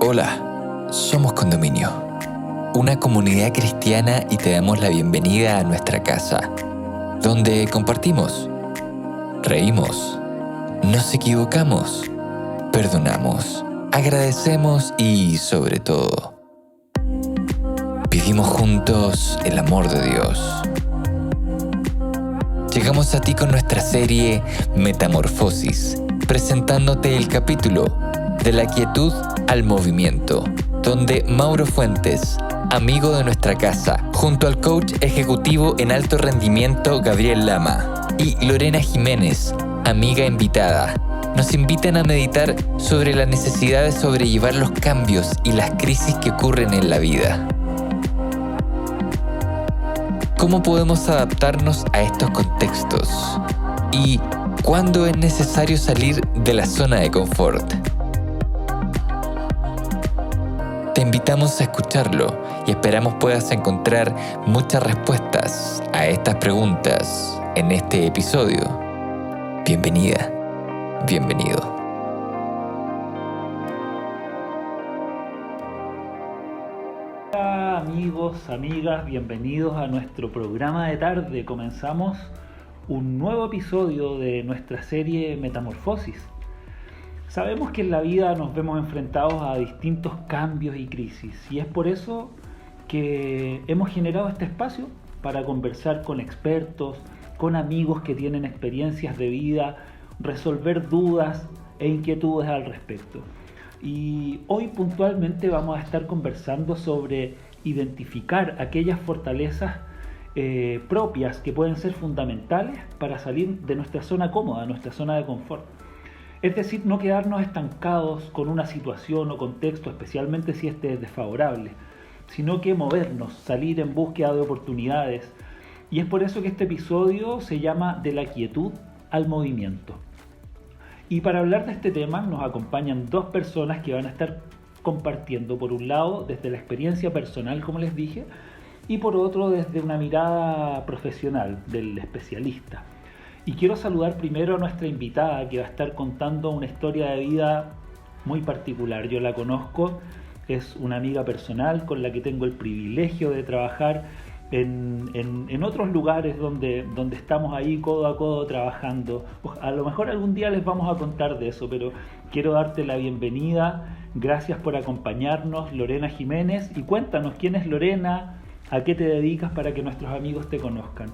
Hola, somos Condominio, una comunidad cristiana y te damos la bienvenida a nuestra casa, donde compartimos, reímos, nos equivocamos, perdonamos, agradecemos y, sobre todo, vivimos juntos el amor de Dios. Llegamos a ti con nuestra serie Metamorfosis, presentándote el capítulo De la quietud al movimiento, donde Mauro Fuentes, amigo de nuestra casa, junto al coach ejecutivo en alto rendimiento Gabriel Lama y Lorena Jiménez, amiga invitada, nos invitan a meditar sobre la necesidad de sobrellevar los cambios y las crisis que ocurren en la vida. ¿Cómo podemos adaptarnos a estos contextos? ¿Y cuándo es necesario salir de la zona de confort? Te invitamos a escucharlo y esperamos puedas encontrar muchas respuestas a estas preguntas en este episodio. Bienvenida, bienvenido. Hola amigos, amigas, bienvenidos a nuestro programa de tarde. Comenzamos un nuevo episodio de nuestra serie Metamorfosis. Sabemos que en la vida nos vemos enfrentados a distintos cambios y crisis y es por eso que hemos generado este espacio para conversar con expertos, con amigos que tienen experiencias de vida, resolver dudas e inquietudes al respecto. Y hoy puntualmente vamos a estar conversando sobre identificar aquellas fortalezas propias que pueden ser fundamentales para salir de nuestra zona cómoda, nuestra zona de confort. Es decir, no quedarnos estancados con una situación o contexto, especialmente si este es desfavorable, sino que movernos, salir en búsqueda de oportunidades. Y es por eso que este episodio se llama De la quietud al movimiento. Y para hablar de este tema nos acompañan dos personas que van a estar compartiendo, por un lado, desde la experiencia personal, como les dije, y por otro, desde una mirada profesional del especialista. Y quiero saludar primero a nuestra invitada que va a estar contando una historia de vida muy particular. Yo la conozco, es una amiga personal con la que tengo el privilegio de trabajar en otros lugares donde estamos ahí codo a codo trabajando. A lo mejor algún día les vamos a contar de eso, pero quiero darte la bienvenida. Gracias por acompañarnos, Lorena Jiménez. Y cuéntanos quién es Lorena, a qué te dedicas para que nuestros amigos te conozcan.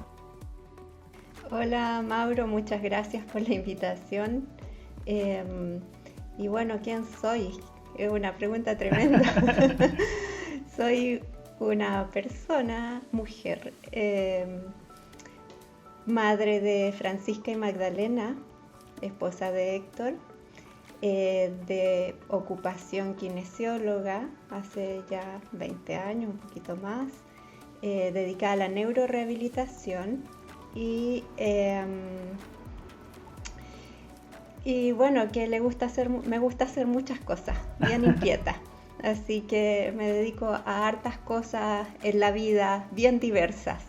Hola Mauro, muchas gracias por la invitación. Y bueno, ¿quién soy? Es una pregunta tremenda. Soy una persona, mujer, madre de Francisca y Magdalena, esposa de Héctor, de ocupación kinesióloga, hace ya 20 años, un poquito más, dedicada a la neurorehabilitación. Y bueno, que me gusta hacer muchas cosas, bien inquieta. Así que me dedico a hartas cosas en la vida bien diversas,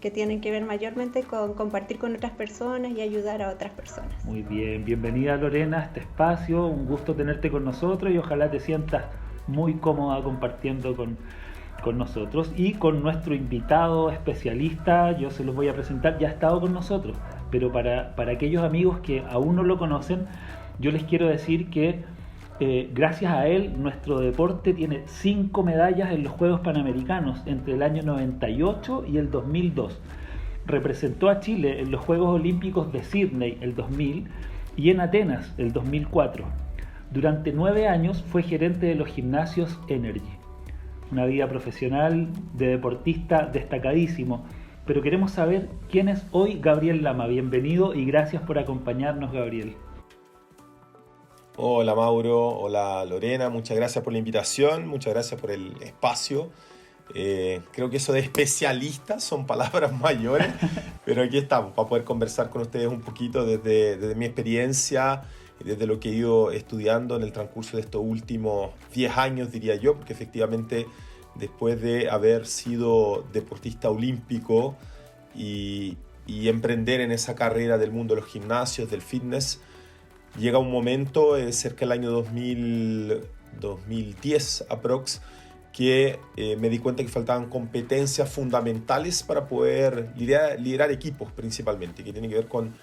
que tienen que ver mayormente con compartir con otras personas y ayudar a otras personas. Muy bien, bienvenida Lorena a este espacio, un gusto tenerte con nosotros y ojalá te sientas muy cómoda compartiendo con nosotros y con nuestro invitado especialista. Yo se los voy a presentar, ya ha estado con nosotros, pero para aquellos amigos que aún no lo conocen, yo les quiero decir que gracias a él nuestro deporte tiene 5 medallas en los Juegos Panamericanos entre el año 98 y el 2002. Representó a Chile en los Juegos Olímpicos de Sydney el 2000 y en Atenas el 2004. Durante 9 años fue gerente de los gimnasios Energy. Una vida profesional de deportista destacadísimo, pero queremos saber quién es hoy Gabriel Lama. Bienvenido y gracias por acompañarnos, Gabriel. Hola Mauro, hola Lorena, muchas gracias por la invitación, muchas gracias por el espacio. Creo que eso de especialista son palabras mayores, pero aquí estamos para poder conversar con ustedes un poquito desde mi experiencia, desde lo que he ido estudiando en el transcurso de estos últimos 10 años, diría yo, porque efectivamente después de haber sido deportista olímpico y emprender en esa carrera del mundo de los gimnasios, del fitness, llega un momento, cerca del año 2000, 2010 aprox, que me di cuenta que faltaban competencias fundamentales para poder liderar equipos principalmente, que tienen que ver con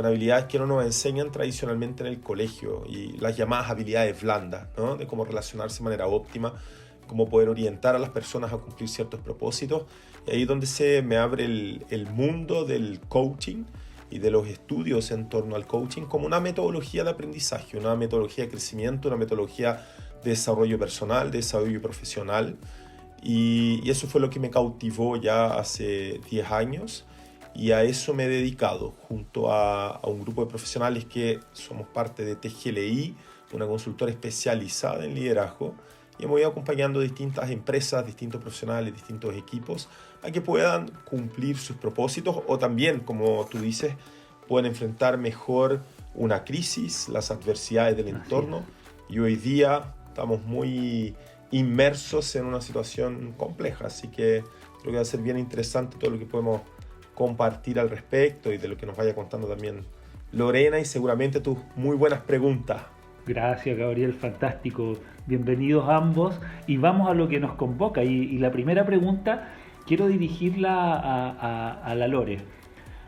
habilidades que no nos enseñan tradicionalmente en el colegio, y las llamadas habilidades blandas, ¿no? De cómo relacionarse de manera óptima, cómo poder orientar a las personas a cumplir ciertos propósitos. Y ahí es donde se me abre el mundo del coaching y de los estudios en torno al coaching como una metodología de aprendizaje, una metodología de crecimiento, una metodología de desarrollo personal, de desarrollo profesional. Y eso fue lo que me cautivó ya hace 10 años. Y a eso me he dedicado junto a un grupo de profesionales que somos parte de TGLI, una consultora especializada en liderazgo, y hemos ido acompañando distintas empresas, distintos profesionales, distintos equipos a que puedan cumplir sus propósitos, o también, como tú dices, puedan enfrentar mejor una crisis, las adversidades del entorno. Y hoy día estamos muy inmersos en una situación compleja, así que creo que va a ser bien interesante todo lo que podemos compartir al respecto y de lo que nos vaya contando también Lorena, y seguramente tus muy buenas preguntas. Gracias, Gabriel, fantástico. Bienvenidos ambos, y vamos a lo que nos convoca. Y la primera pregunta quiero dirigirla a la Lore.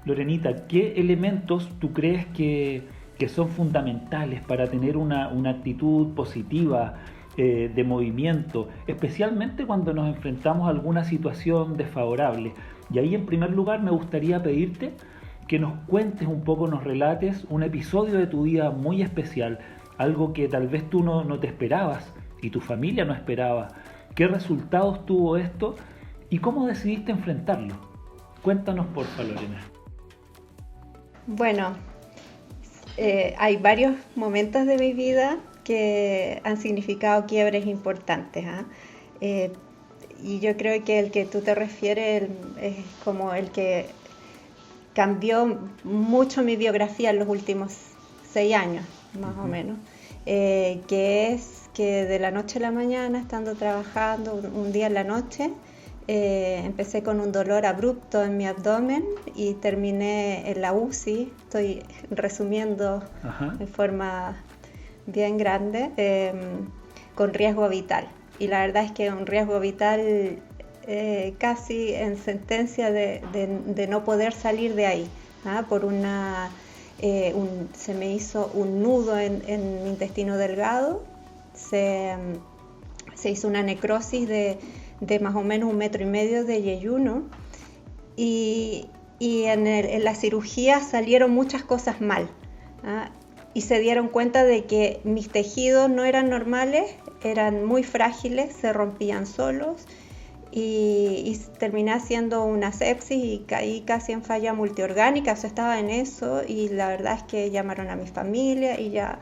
Lorenita, ¿qué elementos tú crees que son fundamentales para tener una actitud positiva, de movimiento, especialmente cuando nos enfrentamos a alguna situación desfavorable? Y ahí, en primer lugar, me gustaría pedirte que nos cuentes un poco, nos relates un episodio de tu vida muy especial, algo que tal vez tú no te esperabas y tu familia no esperaba. ¿Qué resultados tuvo esto y cómo decidiste enfrentarlo? Cuéntanos, por favor, Lorena. Bueno, hay varios momentos de mi vida que han significado quiebres importantes, ¿eh? Y yo creo que el que tú te refieres es como el que cambió mucho mi biografía en los últimos 6 años, más o menos. Que es que de la noche a la mañana, estando trabajando un día en la noche, empecé con un dolor abrupto en mi abdomen y terminé en la UCI. Estoy resumiendo de forma bien grande, con riesgo vital. Y la verdad es que un riesgo vital casi en sentencia de no poder salir de ahí, por se me hizo un nudo en mi intestino delgado, se hizo una necrosis de más o menos 1,5 metros de yeyuno, y en la cirugía salieron muchas cosas mal, y se dieron cuenta de que mis tejidos no eran normales, eran muy frágiles, se rompían solos, y terminé haciendo una sepsis y caí casi en falla multiorgánica. O sea, estaba en eso, y la verdad es que llamaron a mi familia y ya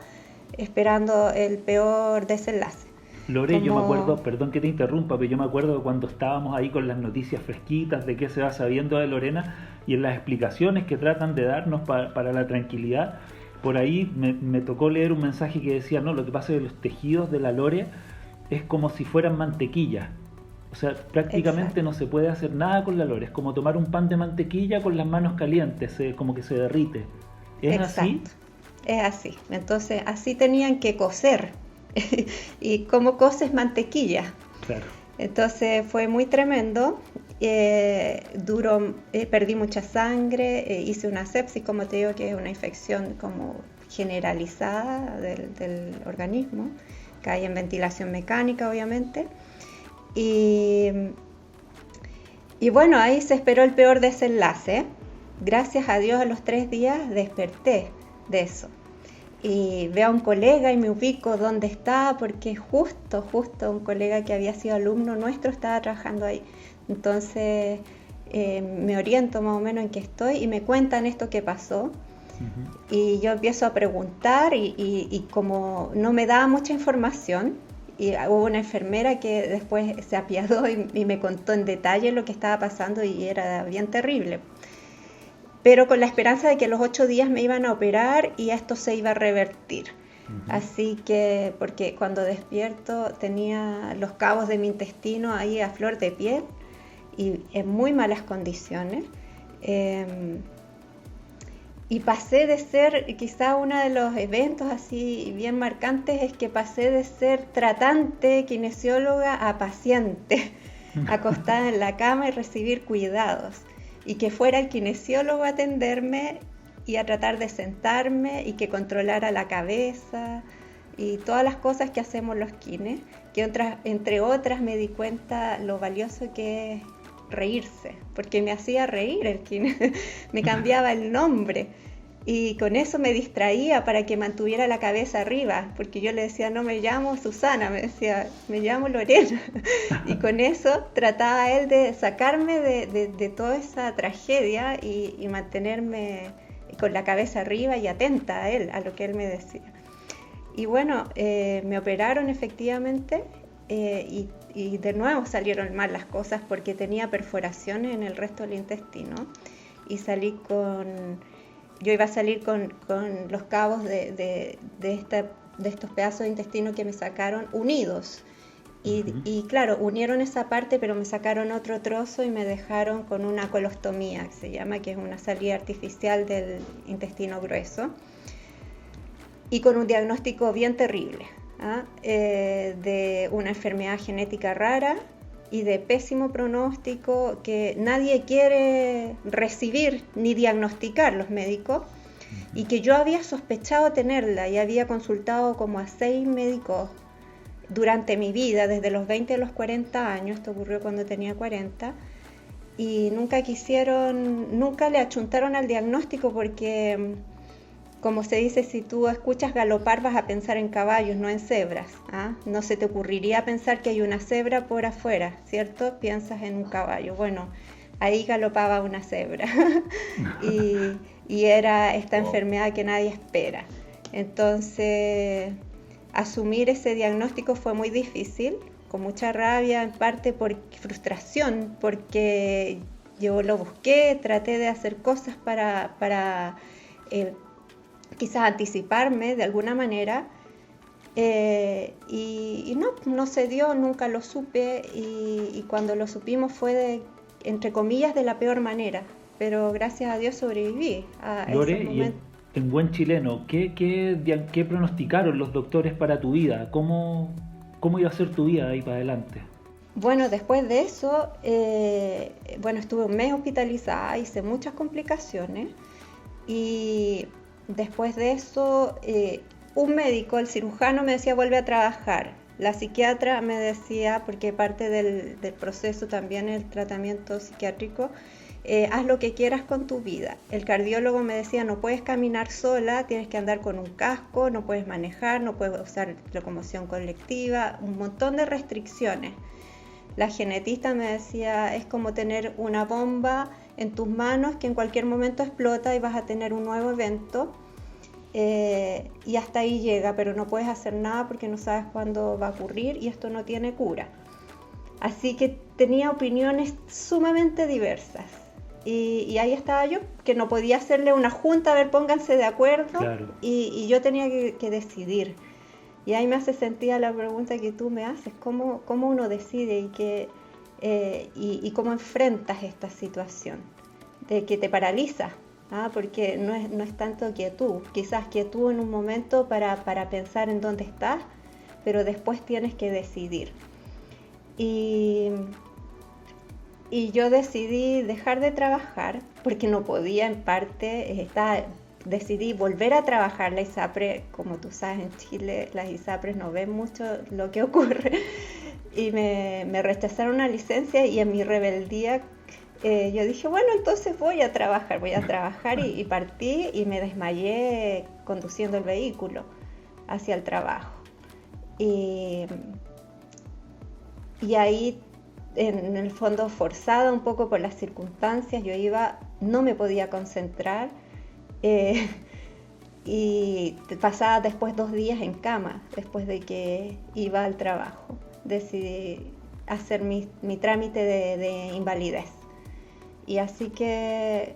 esperando el peor desenlace. Lore, yo me acuerdo, perdón que te interrumpa, pero yo me acuerdo cuando estábamos ahí con las noticias fresquitas de qué se va sabiendo de Lorena, y en las explicaciones que tratan de darnos para la tranquilidad. Por ahí me tocó leer un mensaje que decía, no, lo que pasa es que los tejidos de la Lore es como si fueran mantequilla. O sea, prácticamente Exacto. No se puede hacer nada con la Lore. Es como tomar un pan de mantequilla con las manos calientes, como que se derrite. ¿Es Exacto. así? Es así. Entonces, así tenían que coser. Y como coses mantequilla. Claro. Entonces fue muy tremendo. Perdí mucha sangre, hice una sepsis, como te digo, que es una infección como generalizada del organismo, caí en ventilación mecánica, obviamente, y bueno, ahí se esperó el peor desenlace. Gracias a Dios, a los 3 días desperté de eso y veo a un colega y me ubico dónde está, porque justo un colega que había sido alumno nuestro estaba trabajando ahí. Entonces me oriento más o menos en qué estoy y me cuentan esto que pasó. Uh-huh. Y yo empiezo a preguntar y como no me daba mucha información, y hubo una enfermera que después se apiadó y me contó en detalle lo que estaba pasando, y era bien terrible. Pero con la esperanza de que a los 8 días me iban a operar y esto se iba a revertir. Uh-huh. Así que, porque cuando despierto tenía los cabos de mi intestino ahí a flor de piel y en muy malas condiciones. Y pasé de ser, quizá uno de los eventos así bien marcantes es que pasé de ser tratante, kinesióloga, a paciente, acostada en la cama y recibir cuidados. Y que fuera el kinesiólogo a atenderme y a tratar de sentarme y que controlara la cabeza y todas las cosas que hacemos los kines, que entre otras me di cuenta lo valioso que es reírse, porque me hacía reír el kine, me cambiaba el nombre y con eso me distraía para que mantuviera la cabeza arriba, porque yo le decía, no me llamo Susana, me decía, me llamo Lorena, y con eso trataba él de sacarme de toda esa tragedia y mantenerme con la cabeza arriba y atenta a él, a lo que él me decía. Y bueno, me operaron efectivamente y de nuevo salieron mal las cosas porque tenía perforaciones en el resto del intestino y yo iba a salir con los cabos de estos pedazos de intestino que me sacaron unidos. Y claro, unieron esa parte, pero me sacaron otro trozo y me dejaron con una colostomía, que se llama, que es una salida artificial del intestino grueso, y con un diagnóstico bien terrible, de una enfermedad genética rara y de pésimo pronóstico que nadie quiere recibir ni diagnosticar los médicos, y que yo había sospechado tenerla y había consultado como a 6 médicos durante mi vida, desde los 20 a los 40 años, esto ocurrió cuando tenía 40, y nunca le achuntaron al diagnóstico porque, como se dice, si tú escuchas galopar vas a pensar en caballos, no en cebras. No se te ocurriría pensar que hay una cebra por afuera, ¿cierto? Piensas en un caballo. Bueno, ahí galopaba una cebra y era esta enfermedad que nadie espera. Entonces, asumir ese diagnóstico fue muy difícil, con mucha rabia, en parte por frustración, porque yo lo busqué, traté de hacer cosas para quizás anticiparme de alguna manera, y no se dio, nunca lo supe, y cuando lo supimos fue entre comillas de la peor manera, pero gracias a Dios sobreviví a Lore, ese momento. y en buen chileno, ¿qué pronosticaron los doctores para tu vida? ¿Cómo iba a ser tu vida de ahí para adelante? Bueno, después de eso, estuve un mes hospitalizada, hice muchas complicaciones, y después de eso, un médico, el cirujano, me decía vuelve a trabajar. La psiquiatra me decía, porque parte del proceso también el tratamiento psiquiátrico, haz lo que quieras con tu vida. El cardiólogo me decía, no puedes caminar sola, tienes que andar con un casco, no puedes manejar, no puedes usar locomoción colectiva, un montón de restricciones. La genetista me decía, es como tener una bomba en tus manos que en cualquier momento explota y vas a tener un nuevo evento. Y hasta ahí llega, pero no puedes hacer nada porque no sabes cuándo va a ocurrir y esto no tiene cura. Así que tenía opiniones sumamente diversas. Y ahí estaba yo, que no podía hacerle una junta, a ver, pónganse de acuerdo, claro. y yo tenía que decidir. Y ahí me hace sentido la pregunta que tú me haces, ¿cómo uno decide y cómo enfrentas esta situación? De que te paraliza, porque no es tanto quietud, quizás quietud en un momento para pensar en dónde estás, pero después tienes que decidir. Y yo decidí dejar de trabajar porque no podía, en parte, decidí volver a trabajar. La ISAPRE, como tú sabes, en Chile las ISAPRES no ven mucho lo que ocurre, y me rechazaron una licencia, y en mi rebeldía yo dije, bueno, entonces voy a trabajar y partí y me desmayé conduciendo el vehículo hacia el trabajo. Y ahí, en el fondo, forzada un poco por las circunstancias, no me podía concentrar, y pasaba después 2 días en cama, después de que iba al trabajo. Decidí hacer mi trámite de invalidez. Y así que,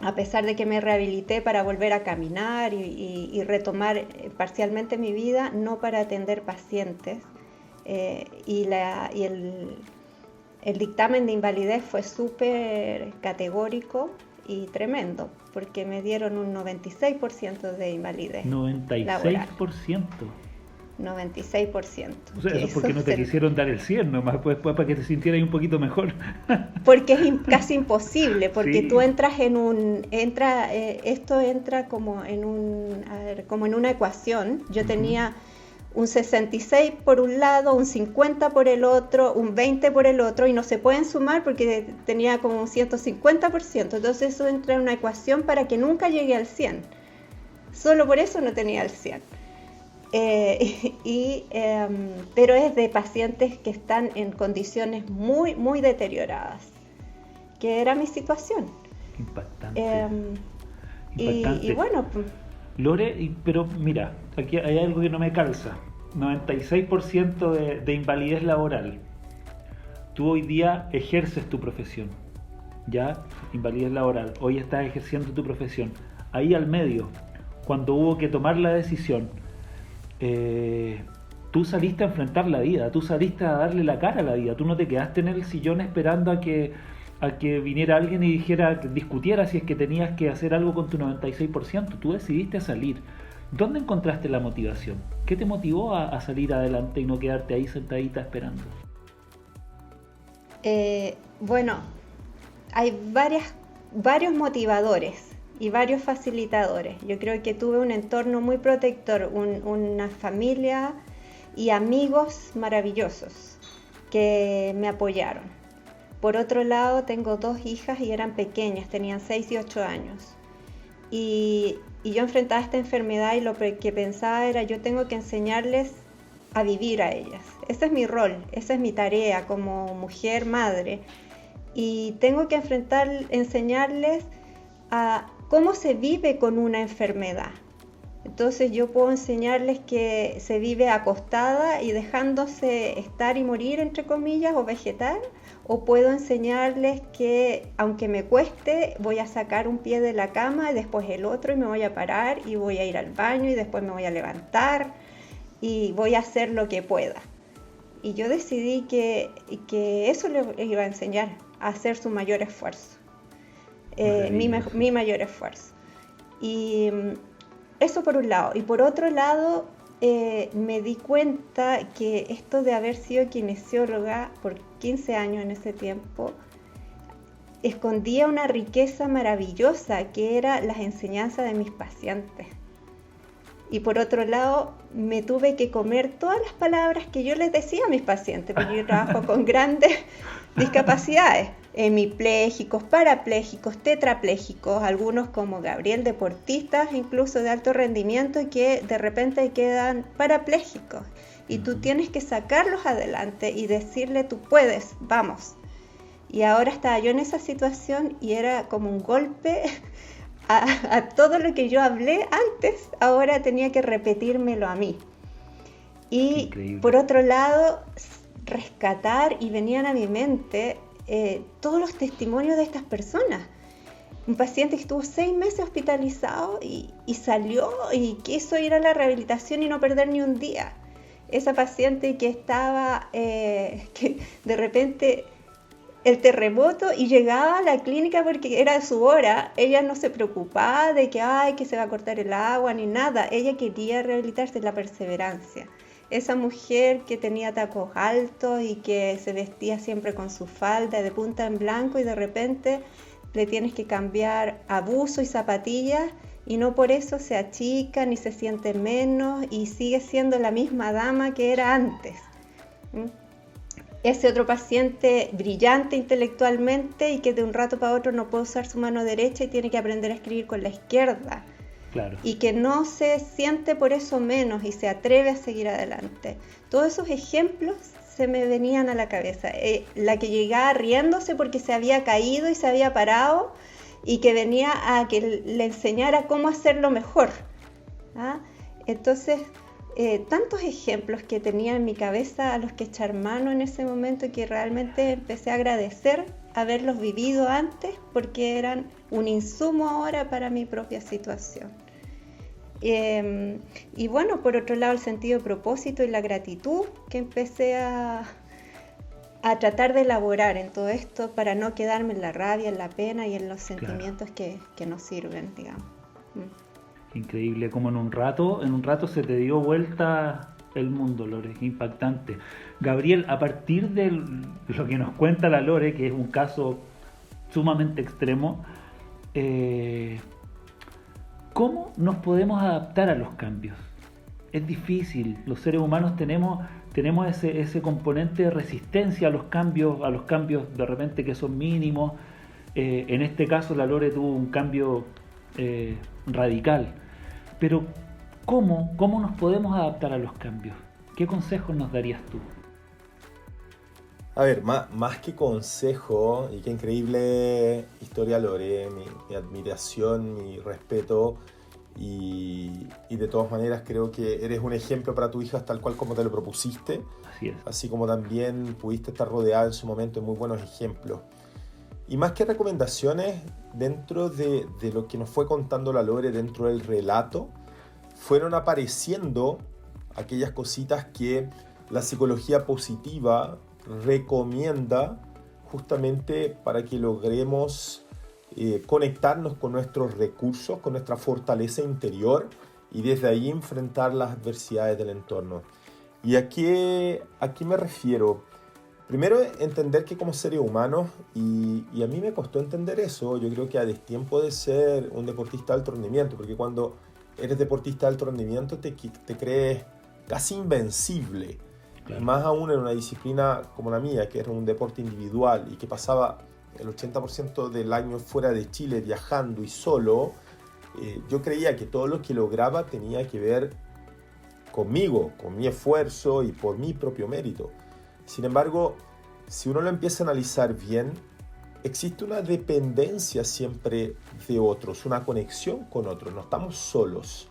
a pesar de que me rehabilité para volver a caminar y retomar parcialmente mi vida, no para atender pacientes, y el dictamen de invalidez fue súper categórico y tremendo, porque me dieron un 96% de invalidez. 96%. Laboral. 96%. O sea, eso es porque no te quisieron dar el 100 nomás, pues para que te sintieras un poquito mejor. Porque es casi imposible, porque Sí. tú entras en esto entra como en como en una ecuación. Yo tenía un 66 por un lado, un 50 por el otro, un 20 por el otro, y no se pueden sumar porque tenía como un 150%. Entonces eso entra en una ecuación para que nunca llegue al 100. Solo por eso no tenía el 100. Pero es de pacientes que están en condiciones muy, muy deterioradas, que era mi situación. Impactante. Y bueno, Lore, pero mira, aquí hay algo que no me calza. 96% de invalidez laboral. Tú hoy día ejerces tu profesión, ¿ya? Invalidez laboral. Hoy estás ejerciendo tu profesión. Ahí al medio, cuando hubo que tomar la decisión, tú saliste a enfrentar la vida, tú saliste a darle la cara a la vida, tú no te quedaste en el sillón esperando a que viniera alguien y discutiera si es que tenías que hacer algo con tu 96%, tú decidiste salir. ¿Dónde encontraste la motivación? ¿Qué te motivó a salir adelante y no quedarte ahí sentadita esperando? Bueno, hay varios motivadores y varios facilitadores. Yo creo que tuve un entorno muy protector, una familia y amigos maravillosos que me apoyaron. Por otro lado, tengo 2 hijas y eran pequeñas, tenían 6 y 8 años. Y yo enfrentaba esta enfermedad y lo que pensaba era, yo tengo que enseñarles a vivir a ellas. Ese es mi rol, esa es mi tarea como mujer, madre. Y tengo que enseñarles a cómo se vive con una enfermedad. Entonces yo puedo enseñarles que se vive acostada y dejándose estar y morir, entre comillas, o vegetar, o puedo enseñarles que aunque me cueste, voy a sacar un pie de la cama y después el otro y me voy a parar y voy a ir al baño y después me voy a levantar y voy a hacer lo que pueda. Y yo decidí que eso les iba a enseñar, a hacer su mayor esfuerzo. Mi mayor esfuerzo. Y eso por un lado. Y por otro lado, me di cuenta que esto de haber sido kinesióloga por 15 años en ese tiempo, escondía una riqueza maravillosa que era las enseñanzas de mis pacientes. Y por otro lado, me tuve que comer todas las palabras que yo les decía a mis pacientes, porque yo trabajo con grandes discapacidades, hemipléjicos, parapléjicos, tetraplégicos, algunos como Gabriel, deportistas incluso de alto rendimiento y que de repente quedan parapléjicos. Y tú tienes que sacarlos adelante y decirle, tú puedes, vamos. Y ahora estaba yo en esa situación y era como un golpe a todo lo que yo hablé antes, ahora tenía que repetírmelo a mí. Y Increíble. Por otro lado, rescatar, y venían a mi mente todos los testimonios de estas personas. Un paciente que estuvo 6 meses hospitalizado y salió y quiso ir a la rehabilitación y no perder ni un día. Esa paciente que estaba, que de repente el terremoto y llegaba a la clínica porque era su hora, ella no se preocupaba de que se va a cortar el agua ni nada, ella quería rehabilitarse, la perseverancia. Esa mujer que tenía tacos altos y que se vestía siempre con su falda de punta en blanco y de repente le tienes que cambiar a buzo y zapatillas y no por eso se achica ni se siente menos y sigue siendo la misma dama que era antes. Ese otro paciente brillante intelectualmente y que de un rato para otro no puede usar su mano derecha y tiene que aprender a escribir con la izquierda. Claro. Y que no se siente por eso menos y se atreve a seguir adelante. Todos esos ejemplos se me venían a la cabeza. La que llegaba riéndose porque se había caído y se había parado y que venía a que le enseñara cómo hacerlo mejor. ¿Ah? Entonces, tantos ejemplos que tenía en mi cabeza a los que echar mano en ese momento que realmente empecé a agradecer haberlos vivido antes porque eran un insumo ahora para mi propia situación. Y bueno, por otro lado el sentido de propósito y la gratitud que empecé a a tratar de elaborar en todo esto para no quedarme en la rabia, en la pena y en los sentimientos que no sirven, digamos. Increíble, como en un rato se te dio vuelta el mundo, Lore, impactante. Gabriel, a partir de lo que nos cuenta la Lore, que es un caso sumamente extremo, ¿cómo nos podemos adaptar a los cambios? Es difícil, los seres humanos tenemos ese componente de resistencia a los cambios de repente que son mínimos. En este caso la Lore tuvo un cambio radical. Pero ¿cómo nos podemos adaptar a los cambios? ¿Qué consejos nos darías tú? A ver, más que consejo, y qué increíble historia, Lore, mi admiración, mi respeto, y de todas maneras creo que eres un ejemplo para tu hija tal cual como te lo propusiste. Así es. Así como también pudiste estar rodeada en su momento de muy buenos ejemplos. Y más que recomendaciones, dentro de lo que nos fue contando la Lore, dentro del relato, fueron apareciendo aquellas cositas que la psicología positiva recomienda justamente para que logremos conectarnos con nuestros recursos, con nuestra fortaleza interior y desde ahí enfrentar las adversidades del entorno. ¿Y a qué me refiero? Primero, entender que como seres humanos, y a mí me costó entender eso, yo creo que a destiempo de ser un deportista de alto rendimiento, porque cuando eres deportista de alto rendimiento te crees casi invencible. Claro. Más aún en una disciplina como la mía, que era un deporte individual y que pasaba el 80% del año fuera de Chile viajando y solo, yo creía que todo lo que lograba tenía que ver conmigo, con mi esfuerzo y por mi propio mérito. Sin embargo, si uno lo empieza a analizar bien, existe una dependencia siempre de otros, una conexión con otros, no estamos solos.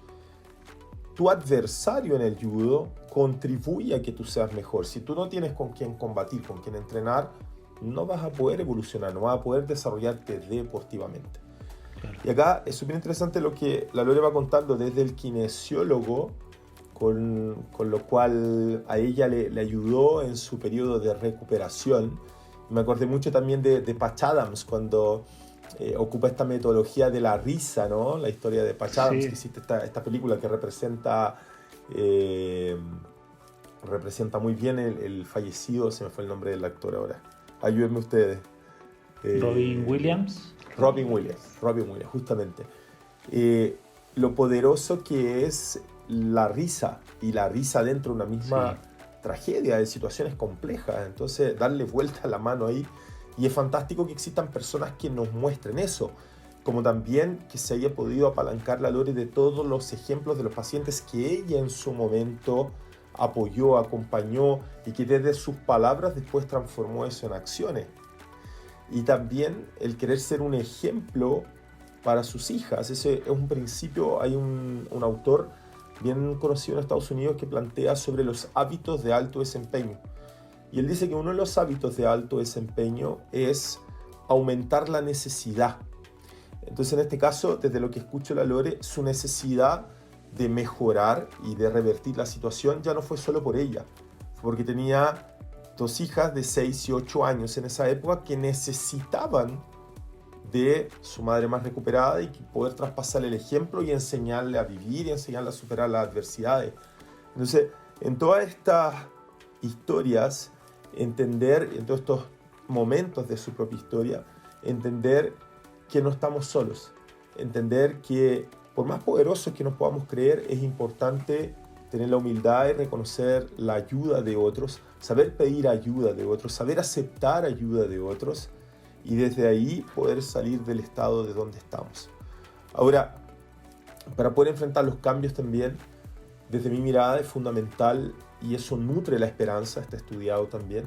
Tu adversario en el judo contribuye a que tú seas mejor. Si tú no tienes con quién combatir, con quién entrenar, no vas a poder evolucionar, no vas a poder desarrollarte deportivamente. Claro. Y acá es súper interesante lo que la Lore va contando desde el kinesiólogo, con lo cual a ella le ayudó en su periodo de recuperación. Me acordé mucho también de Patch Adams, cuando ocupa esta metodología de la risa, ¿no? La historia de Patch Adams, sí. Que existe esta película que representa muy bien el fallecido, se me fue el nombre del actor ahora. Ayúdenme ustedes. Robin Williams, justamente. Lo poderoso que es la risa, y la risa dentro de una misma tragedia, de situaciones complejas. Entonces, darle vuelta a la mano ahí. Y es fantástico que existan personas que nos muestren eso, como también que se haya podido apalancar la Lore de todos los ejemplos de los pacientes que ella en su momento apoyó, acompañó, y que desde sus palabras después transformó eso en acciones. Y también el querer ser un ejemplo para sus hijas. Ese es un principio. Hay un autor bien conocido en Estados Unidos que plantea sobre los hábitos de alto desempeño. Y él dice que uno de los hábitos de alto desempeño es aumentar la necesidad. Entonces, en este caso, desde lo que escucho la Lore, su necesidad de mejorar y de revertir la situación ya no fue solo por ella, fue porque tenía 2 hijas de 6 y 8 años en esa época que necesitaban de su madre más recuperada y poder traspasarle el ejemplo y enseñarle a vivir y enseñarle a superar las adversidades. Entonces, en todas estas historias, entender, en todos estos momentos de su propia historia, entender que no estamos solos, entender que por más poderosos que nos podamos creer, es importante tener la humildad y reconocer la ayuda de otros, saber pedir ayuda de otros, saber aceptar ayuda de otros, y desde ahí poder salir del estado de donde estamos. Ahora, para poder enfrentar los cambios también, desde mi mirada es fundamental, y eso nutre la esperanza, está estudiado también,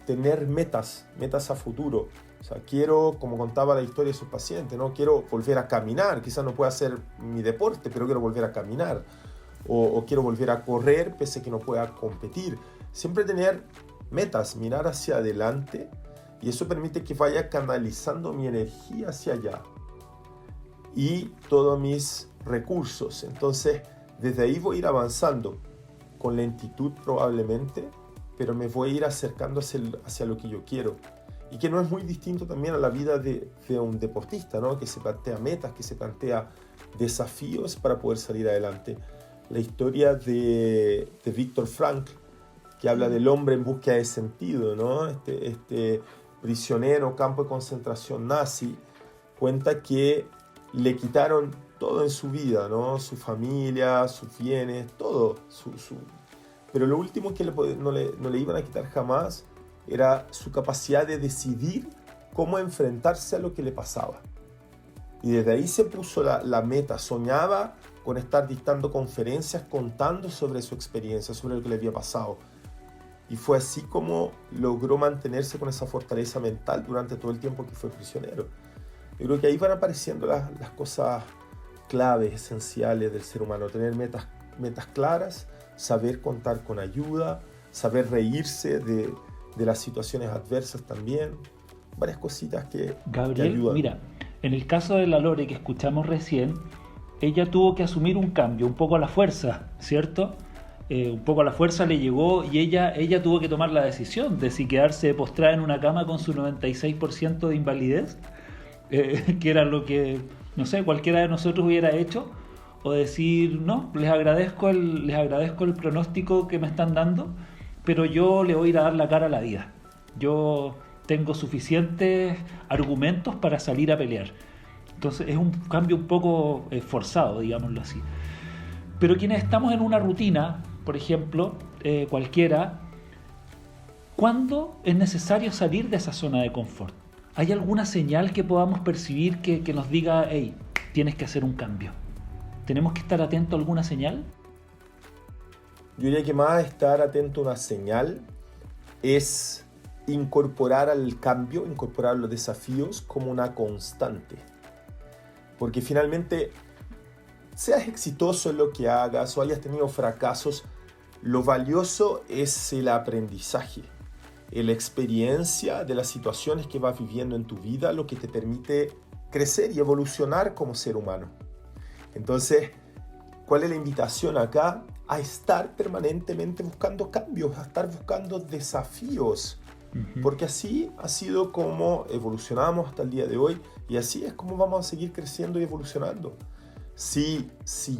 tener metas a futuro. O sea, quiero, como contaba la historia de sus pacientes, ¿no? Quiero volver a caminar, quizás no pueda hacer mi deporte, pero quiero volver a caminar. O quiero volver a correr, pese a que no pueda competir. Siempre tener metas, mirar hacia adelante, y eso permite que vaya canalizando mi energía hacia allá y todos mis recursos. Entonces, desde ahí voy a ir avanzando con lentitud probablemente, pero me voy a ir acercando hacia lo que yo quiero. Y que no es muy distinto también a la vida de un deportista, ¿no? Que se plantea metas, que se plantea desafíos para poder salir adelante. La historia de Viktor Frankl, que habla del hombre en búsqueda de sentido, ¿no? Este prisionero, campo de concentración nazi, cuenta que le quitaron todo en su vida, ¿no? Su familia, sus bienes, todo. Pero lo último que no le iban a quitar jamás era su capacidad de decidir cómo enfrentarse a lo que le pasaba. Y desde ahí se puso la meta, soñaba con estar dictando conferencias, contando sobre su experiencia, sobre lo que le había pasado. Y fue así como logró mantenerse con esa fortaleza mental durante todo el tiempo que fue prisionero. Yo creo que ahí van apareciendo las cosas claves, esenciales del ser humano. Tener metas claras, saber contar con ayuda, saber reírse de las situaciones adversas también. Varias cositas que ayudan. Mira, en el caso de la Lore que escuchamos recién, ella tuvo que asumir un cambio, un poco a la fuerza, ¿cierto? Un poco a la fuerza le llegó y ella tuvo que tomar la decisión de si quedarse postrada en una cama con su 96% de invalidez, que era lo que, no sé, cualquiera de nosotros hubiera hecho, o decir, no, les agradezco el pronóstico que me están dando, pero yo le voy a ir a dar la cara a la vida. Yo tengo suficientes argumentos para salir a pelear. Entonces es un cambio un poco forzado, digámoslo así. Pero quienes estamos en una rutina, por ejemplo, cualquiera, ¿cuándo es necesario salir de esa zona de confort? ¿Hay alguna señal que podamos percibir que nos diga, hey, tienes que hacer un cambio? ¿Tenemos que estar atentos a alguna señal? Yo diría que más estar atento a una señal es incorporar al cambio, incorporar los desafíos como una constante. Porque finalmente, seas exitoso en lo que hagas o hayas tenido fracasos, lo valioso es el aprendizaje, la experiencia de las situaciones que vas viviendo en tu vida, lo que te permite crecer y evolucionar como ser humano. Entonces, ¿cuál es la invitación acá? A estar permanentemente buscando cambios, a estar buscando desafíos. Porque así ha sido como evolucionamos hasta el día de hoy y así es como vamos a seguir creciendo y evolucionando. Si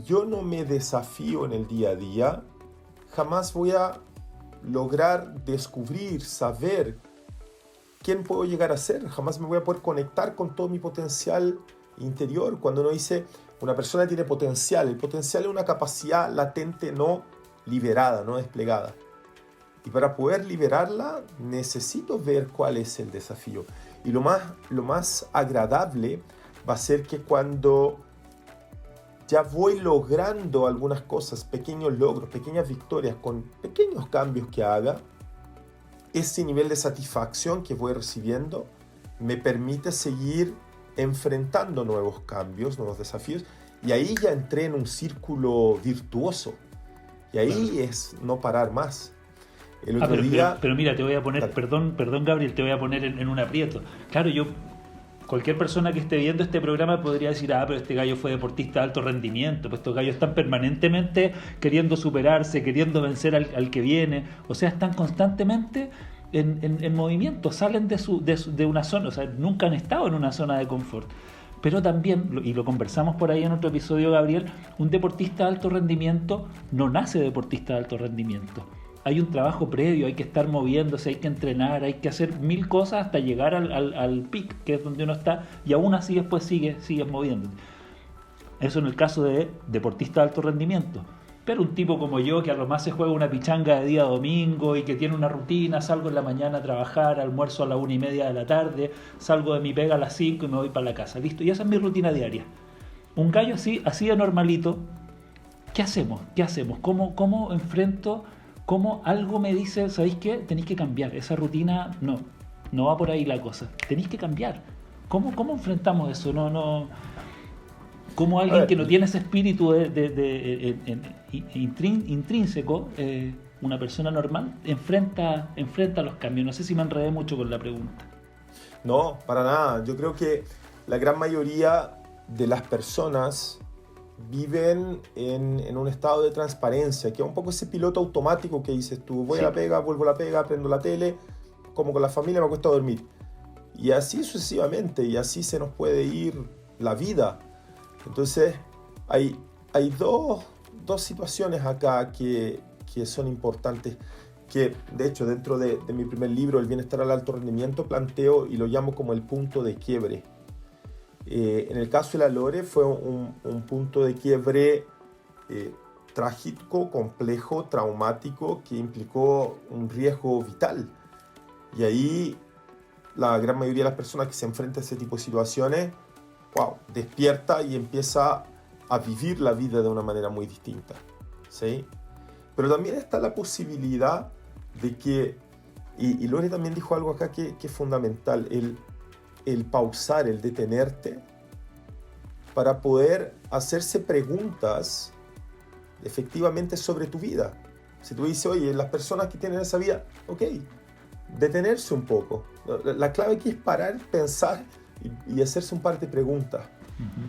yo no me desafío en el día a día, jamás voy a lograr descubrir, saber quién puedo llegar a ser. Jamás me voy a poder conectar con todo mi potencial interior. Cuando uno dice, una persona tiene potencial, el potencial es una capacidad latente no liberada, no desplegada. Y para poder liberarla, necesito ver cuál es el desafío. Y lo más agradable va a ser que cuando ya voy logrando algunas cosas, pequeños logros, pequeñas victorias, con pequeños cambios que haga, ese nivel de satisfacción que voy recibiendo me permite seguir enfrentando nuevos cambios, nuevos desafíos, y ahí ya entré en un círculo virtuoso. Y ahí es no parar más. El otro día... pero mira, te voy a poner, perdón Gabriel, te voy a poner en un aprieto. Claro, cualquier persona que esté viendo este programa podría decir, pero este gallo fue deportista de alto rendimiento, pues estos gallos están permanentemente queriendo superarse, queriendo vencer al que viene, o sea, están constantemente en movimiento, salen de una zona, o sea, nunca han estado en una zona de confort. Pero también, y lo conversamos por ahí en otro episodio, Gabriel, un deportista de alto rendimiento no nace deportista de alto rendimiento. Hay un trabajo previo, hay que estar moviéndose, hay que entrenar, hay que hacer 1000 cosas hasta llegar al peak, que es donde uno está, y aún así después sigues moviéndote. Eso en el caso de deportista de alto rendimiento. Pero un tipo como yo, que a lo más se juega una pichanga de día domingo y que tiene una rutina, salgo en la mañana a trabajar, almuerzo a la 1:30 de la tarde, salgo de mi pega a las 5 y me voy para la casa, listo, y esa es mi rutina diaria. Un gallo así de normalito, ¿qué hacemos? ¿Cómo enfrento? ¿Cómo algo me dice, ¿sabéis qué? Tenéis que cambiar, esa rutina no va por ahí la cosa, tenéis que cambiar. ¿Cómo enfrentamos eso? ¿Cómo alguien que no tiene ese espíritu intrínseco, una persona normal, enfrenta los cambios? No sé si me enredé mucho con la pregunta. No, para nada. Yo creo que la gran mayoría de las personas viven en un estado de transparencia, que es un poco ese piloto automático que dices tú, voy a la pega, vuelvo a la pega, prendo la tele, como con la familia, me acuesto a dormir. Y así sucesivamente, y así se nos puede ir la vida. Entonces, hay dos situaciones acá que son importantes, que de hecho dentro de mi primer libro, El bienestar al alto rendimiento, planteo y lo llamo como el punto de quiebre. En el caso de la Lore fue un punto de quiebre trágico, complejo, traumático, que implicó un riesgo vital. Y ahí la gran mayoría de las personas que se enfrentan a ese tipo de situaciones, despierta y empieza a vivir la vida de una manera muy distinta, ¿sí? Pero también está la posibilidad de que, y Lore también dijo algo acá que es fundamental, el pausar, el detenerte para poder hacerse preguntas efectivamente sobre tu vida. Si tú dices, oye, las personas que tienen esa vida, ok, detenerse un poco. La clave aquí es parar, pensar y hacerse un par de preguntas,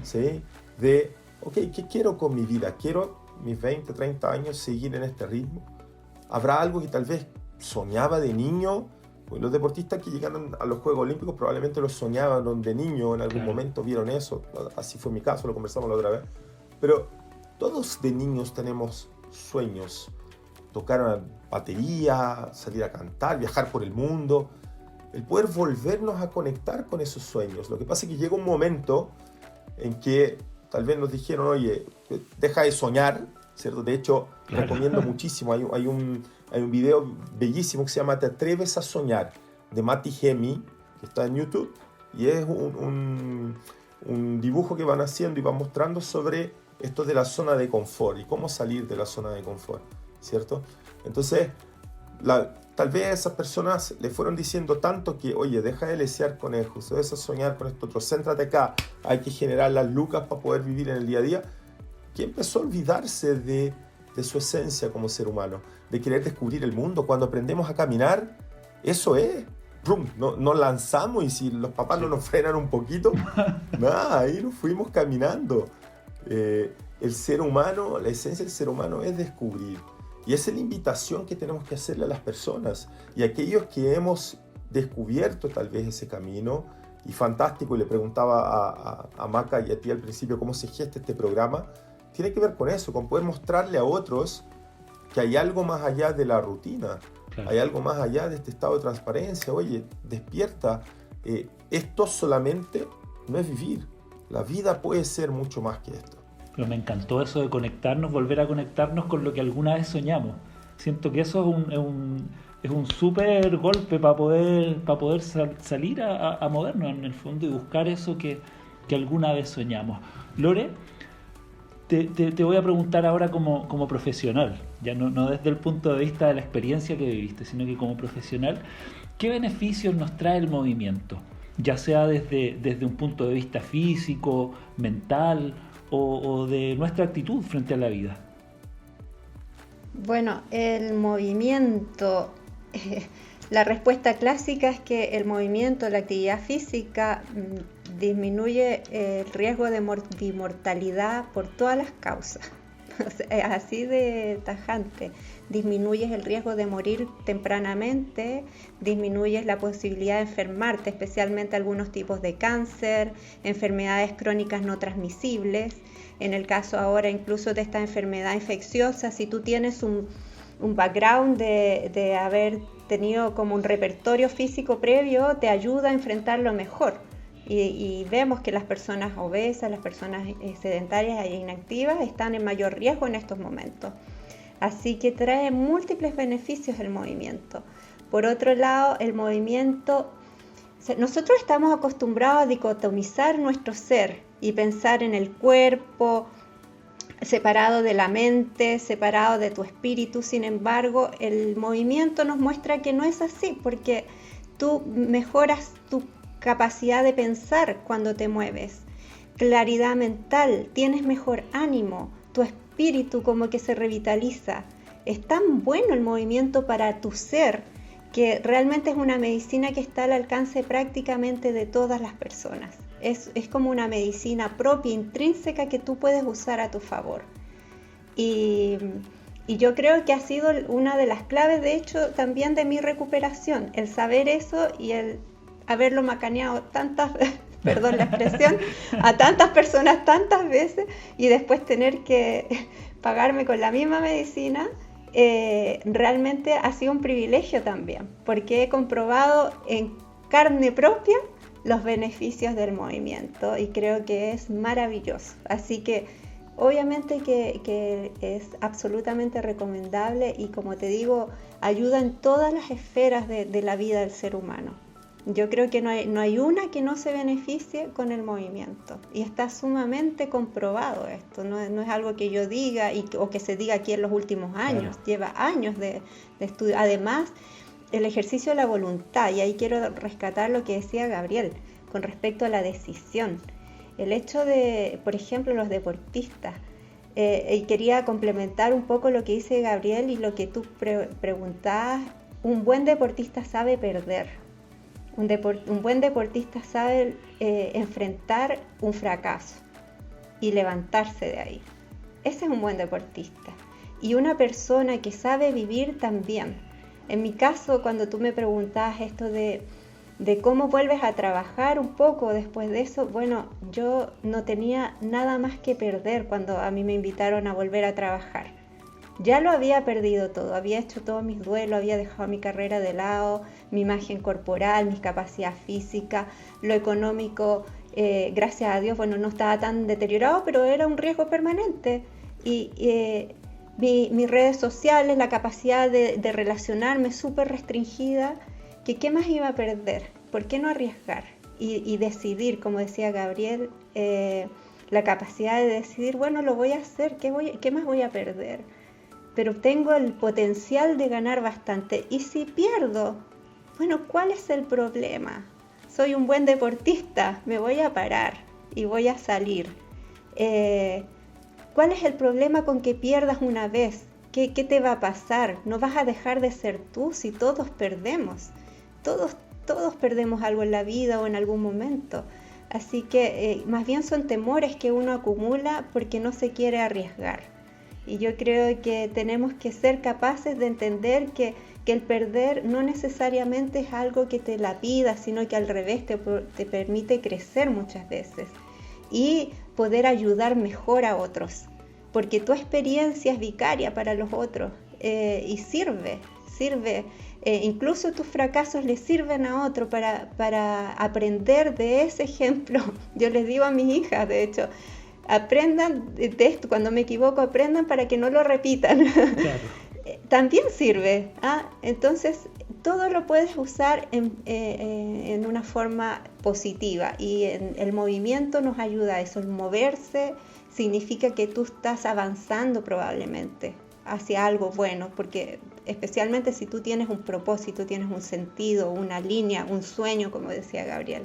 ¿sí? De, ok, ¿qué quiero con mi vida? ¿Quiero mis 20, 30 años seguir en este ritmo? ¿Habrá algo que tal vez soñaba de niño? Pues los deportistas que llegaron a los Juegos Olímpicos probablemente los soñaban de niño, en algún momento vieron eso. Así fue mi caso, lo conversamos la otra vez. Pero todos de niños tenemos sueños. Tocar una batería, salir a cantar, viajar por el mundo. El poder volvernos a conectar con esos sueños. Lo que pasa es que llega un momento en que tal vez nos dijeron, oye, deja de soñar, ¿cierto? De hecho, recomiendo muchísimo. Hay un video bellísimo que se llama Te atreves a soñar, de Matti Hemi, que está en YouTube, y es un dibujo que van haciendo y van mostrando sobre esto de la zona de confort y cómo salir de la zona de confort, ¿cierto? Entonces, tal vez a esas personas le fueron diciendo tanto que, oye, deja de lesear conejos, deja de soñar con esto otro, céntrate acá, hay que generar las lucas para poder vivir en el día a día, que empezó a olvidarse de su esencia como ser humano, de querer descubrir el mundo. Cuando aprendemos a caminar, eso es, ¡prum!, nos lanzamos, y si los papás no nos frenan un poquito, nada, ahí nos fuimos caminando. El ser humano, la esencia del ser humano es descubrir, y esa es la invitación que tenemos que hacerle a las personas, y a aquellos que hemos descubierto tal vez ese camino. Y fantástico, y le preguntaba a Maca y a ti al principio cómo se gesta este programa. Tiene que ver con eso, con poder mostrarle a otros que hay algo más allá de la rutina, claro. Hay algo más allá de este estado de transparencia. Oye, despierta, esto solamente no es vivir, la vida puede ser mucho más que esto. Pero me encantó eso de conectarnos, volver a conectarnos con lo que alguna vez soñamos. Siento que eso es un súper golpe para poder salir a movernos en el fondo y buscar eso que alguna vez soñamos. Lore, te voy a preguntar ahora como profesional, ya no desde el punto de vista de la experiencia que viviste, sino que como profesional, ¿qué beneficios nos trae el movimiento? Ya sea desde un punto de vista físico, mental o de nuestra actitud frente a la vida. Bueno, el movimiento, la respuesta clásica es que el movimiento, la actividad física, disminuye el riesgo de mortalidad por todas las causas. O sea, así de tajante. Disminuyes el riesgo de morir tempranamente, disminuyes la posibilidad de enfermarte, especialmente algunos tipos de cáncer, enfermedades crónicas no transmisibles. En el caso ahora incluso de esta enfermedad infecciosa, si tú tienes un background de haber tenido como un repertorio físico previo, te ayuda a enfrentarlo mejor. Y vemos que las personas obesas, las personas sedentarias e inactivas están en mayor riesgo en estos momentos. Así que trae múltiples beneficios el movimiento. Por otro lado, el movimiento, nosotros estamos acostumbrados a dicotomizar nuestro ser y pensar en el cuerpo separado de la mente, separado de tu espíritu. Sin embargo, el movimiento nos muestra que no es así, porque tú mejoras tu capacidad de pensar cuando te mueves, claridad mental, tienes mejor ánimo, tu espíritu como que se revitaliza. Es tan bueno el movimiento para tu ser que realmente es una medicina que está al alcance prácticamente de todas las personas. Es como una medicina propia, intrínseca, que tú puedes usar a tu favor. Y yo creo que ha sido una de las claves, de hecho, también de mi recuperación, el saber eso y el haberlo macaneado tantas perdón la expresión, a tantas personas tantas veces y después tener que pagarme con la misma medicina, realmente ha sido un privilegio también, porque he comprobado en carne propia los beneficios del movimiento y creo que es maravilloso. Así que obviamente que es absolutamente recomendable y, como te digo, ayuda en todas las esferas de la vida del ser humano. Yo creo que no hay una que no se beneficie con el movimiento y está sumamente comprobado esto, no es algo que yo diga o que se diga aquí en los últimos años, claro. Lleva años de estudio. Además, el ejercicio de la voluntad, y ahí quiero rescatar lo que decía Gabriel con respecto a la decisión. El hecho de, por ejemplo, los deportistas, y quería complementar un poco lo que dice Gabriel y lo que tú preguntabas, un buen deportista sabe perder. Un buen deportista sabe enfrentar un fracaso y levantarse de ahí. Ese es un buen deportista. Y una persona que sabe vivir también. En mi caso, cuando tú me preguntabas esto de cómo vuelves a trabajar un poco después de eso, bueno, yo no tenía nada más que perder cuando a mí me invitaron a volver a trabajar. Ya lo había perdido todo, había hecho todos mis duelos, había dejado mi carrera de lado, mi imagen corporal, mis capacidades físicas, lo económico, gracias a Dios, bueno, no estaba tan deteriorado, pero era un riesgo permanente. Y mis redes sociales, la capacidad de relacionarme súper restringida, que ¿qué más iba a perder? ¿Por qué no arriesgar? Y decidir, como decía Gabriel, la capacidad de decidir, bueno, lo voy a hacer, ¿qué más voy a perder? Pero tengo el potencial de ganar bastante. Y si pierdo, bueno, ¿cuál es el problema? Soy un buen deportista, me voy a parar y voy a salir. ¿Cuál es el problema con que pierdas una vez? ¿Qué te va a pasar? No vas a dejar de ser tú si todos perdemos. Todos perdemos algo en la vida o en algún momento. Así que más bien son temores que uno acumula porque no se quiere arriesgar. Y yo creo que tenemos que ser capaces de entender que el perder no necesariamente es algo que te lapida, sino que al revés te permite crecer muchas veces y poder ayudar mejor a otros, porque tu experiencia es vicaria para los otros y sirve. Incluso tus fracasos les sirven a otro para aprender de ese ejemplo. Yo les digo a mis hijas, de hecho, aprendan de esto, cuando me equivoco aprendan para que no lo repitan. Claro. También sirve. Entonces todo lo puedes usar en una forma positiva y el movimiento nos ayuda a eso. El moverse significa que tú estás avanzando probablemente hacia algo bueno, porque especialmente si tú tienes un propósito, tienes un sentido, una línea, un sueño, como decía Gabriel.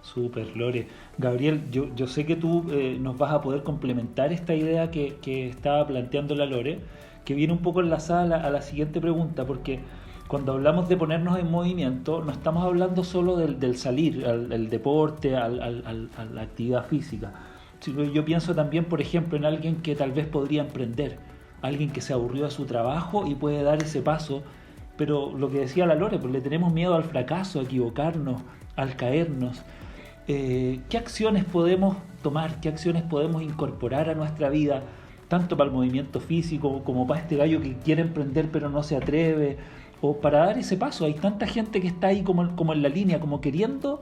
Súper, Lore. Gabriel, yo sé que tú nos vas a poder complementar esta idea que estaba planteando la Lore, que viene un poco enlazada a la siguiente pregunta, porque cuando hablamos de ponernos en movimiento, no estamos hablando solo del salir, al deporte, a la actividad física. Yo pienso también, por ejemplo, en alguien que tal vez podría emprender, alguien que se aburrió de su trabajo y puede dar ese paso, pero lo que decía la Lore, pues le tenemos miedo al fracaso, a equivocarnos, al caernos. ¿Qué acciones podemos tomar? ¿Qué acciones podemos incorporar a nuestra vida? Tanto para el movimiento físico como para este gallo que quiere emprender pero no se atreve, o para dar ese paso. Hay tanta gente que está ahí como en la línea, como queriendo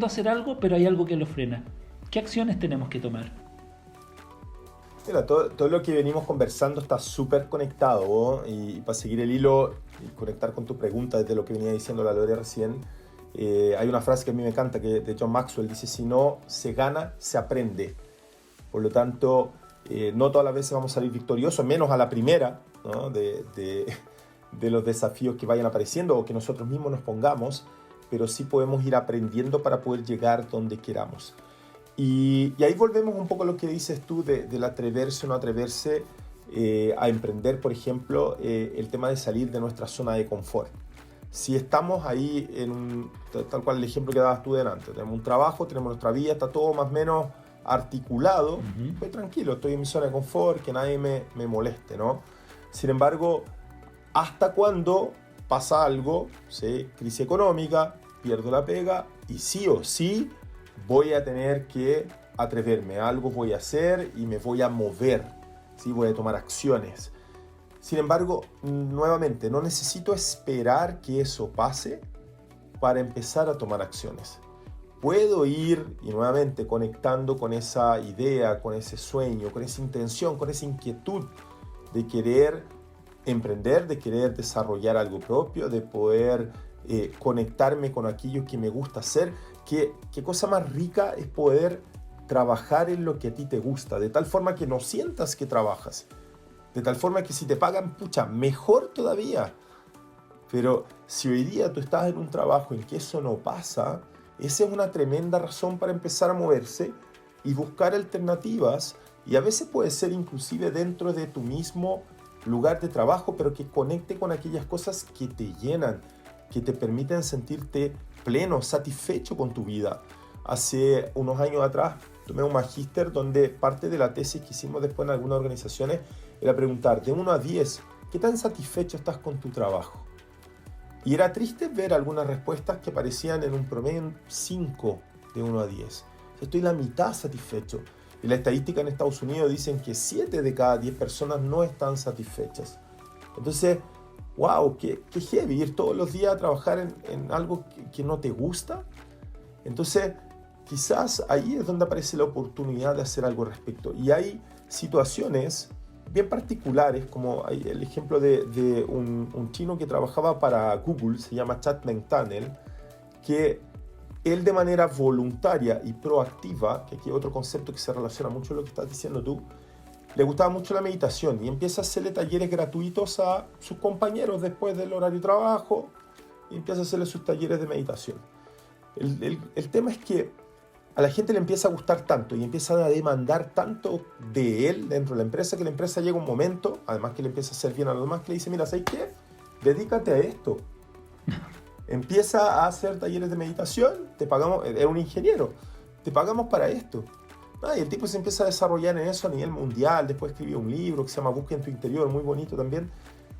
hacer algo, pero hay algo que lo frena. ¿Qué acciones tenemos que tomar? Mira, todo lo que venimos conversando está súper conectado, ¿no? Y para seguir el hilo y conectar con tu pregunta desde lo que venía diciendo la Lore recién, hay una frase que a mí me encanta, que de John Maxwell, dice: si no se gana, se aprende. Por lo tanto, no todas las veces vamos a salir victoriosos, menos a la primera, ¿no? de los desafíos que vayan apareciendo o que nosotros mismos nos pongamos, pero sí podemos ir aprendiendo para poder llegar donde queramos. Y ahí volvemos un poco a lo que dices tú del atreverse o no atreverse a emprender, por ejemplo, el tema de salir de nuestra zona de confort. si estamos ahí tal cual el ejemplo que dabas tú delante, tenemos un trabajo, tenemos nuestra vida, está todo más o menos articulado, estoy tranquilo, estoy en mi zona de confort, que nadie me moleste, ¿no? Sin embargo, hasta cuando pasa algo, ¿sí? Crisis económica, pierdo la pega y sí o sí voy a tener que atreverme, algo voy a hacer y me voy a mover, ¿sí? Voy a tomar acciones. Sin embargo, nuevamente, no necesito esperar que eso pase para empezar a tomar acciones. Puedo ir y nuevamente conectando con esa idea, con ese sueño, con esa intención, con esa inquietud de querer emprender, de querer desarrollar algo propio, de poder conectarme con aquello que me gusta hacer. Qué cosa más rica es poder trabajar en lo que a ti te gusta, de tal forma que no sientas que trabajas, de tal forma que si te pagan, pucha, mejor todavía. Pero si hoy día tú estás en un trabajo en que eso no pasa, esa es una tremenda razón para empezar a moverse y buscar alternativas, y a veces puede ser inclusive dentro de tu mismo lugar de trabajo, pero que conecte con aquellas cosas que te llenan, que te permiten sentirte pleno, satisfecho con tu vida. Hace unos años atrás tomé un magíster donde parte de la tesis que hicimos después en algunas organizaciones era preguntar de 1 a 10, ¿qué tan satisfecho estás con tu trabajo? Y era triste ver algunas respuestas que parecían en un promedio 5 de 1 a 10. Estoy la mitad satisfecho. Y la estadística en Estados Unidos dicen que 7 de cada 10 personas no están satisfechas. Entonces, wow, qué heavy ir todos los días a trabajar en algo que no te gusta. Entonces, quizás ahí es donde aparece la oportunidad de hacer algo al respecto. Y hay situaciones bien particulares, como hay el ejemplo de un chino que trabajaba para Google, se llama Chad Meng-Tunnel, que él de manera voluntaria y proactiva, que aquí hay otro concepto que se relaciona mucho a lo que estás diciendo tú, le gustaba mucho la meditación y empieza a hacerle talleres gratuitos a sus compañeros después del horario de trabajo y empieza a hacerle sus talleres de meditación. El tema es que a la gente le empieza a gustar tanto y empiezan a demandar tanto de él dentro de la empresa que la empresa llega un momento, además que le empieza a hacer bien a los demás, que le dice, mira, ¿sabes qué? Dedícate a esto. Empieza a hacer talleres de meditación, te pagamos, era un ingeniero, te pagamos para esto. Y el tipo se empieza a desarrollar en eso a nivel mundial, después escribió un libro que se llama Busca en tu interior, muy bonito también.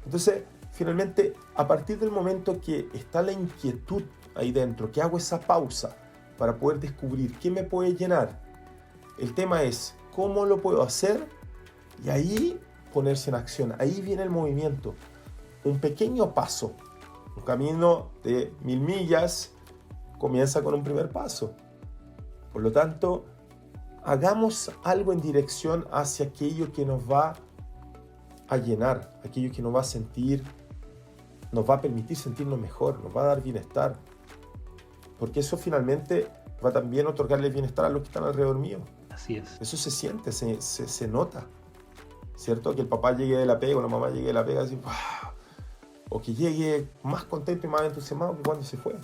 Entonces, finalmente, a partir del momento que está la inquietud ahí dentro, que hago esa pausa para poder descubrir qué me puede llenar, el tema es cómo lo puedo hacer y ahí ponerse en acción, ahí viene el movimiento. Un pequeño paso, un camino de 1000 millas comienza con un primer paso. Por lo tanto, hagamos algo en dirección hacia aquello que nos va a llenar, aquello que nos va a permitir sentirnos mejor, nos va a dar bienestar. Porque eso finalmente va también a otorgarle bienestar a los que están alrededor mío. Así es. Eso se siente, se nota, ¿cierto? Que el papá llegue de la pega o la mamá llegue de la pega así, ¡wow! O que llegue más contento y más entusiasmado que cuando se fue.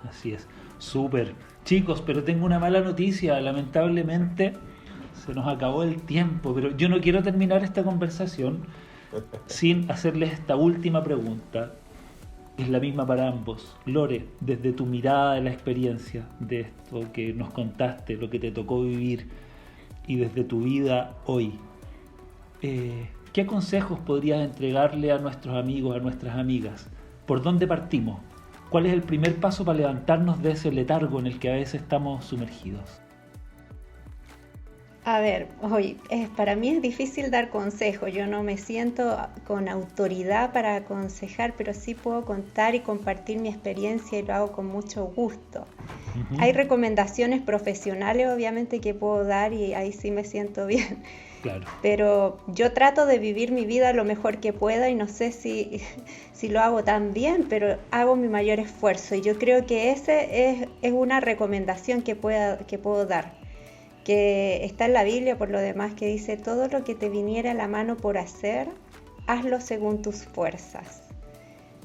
Así es, súper. Chicos, pero tengo una mala noticia. Lamentablemente se nos acabó el tiempo, pero yo no quiero terminar esta conversación sin hacerles esta última pregunta. Es la misma para ambos. Lore, desde tu mirada de la experiencia de esto que nos contaste, lo que te tocó vivir y desde tu vida hoy, ¿qué consejos podrías entregarle a nuestros amigos, a nuestras amigas? ¿Por dónde partimos? ¿Cuál es el primer paso para levantarnos de ese letargo en el que a veces estamos sumergidos? A ver, hoy para mí es difícil dar consejos. Yo no me siento con autoridad para aconsejar, pero sí puedo contar y compartir mi experiencia y lo hago con mucho gusto. Uh-huh. Hay recomendaciones profesionales, obviamente, que puedo dar y ahí sí me siento bien. Claro. Pero yo trato de vivir mi vida lo mejor que pueda y no sé si lo hago tan bien, pero hago mi mayor esfuerzo. Y yo creo que ese es una recomendación que puedo dar, que está en la Biblia por lo demás, que dice: todo lo que te viniera a la mano por hacer, hazlo según tus fuerzas.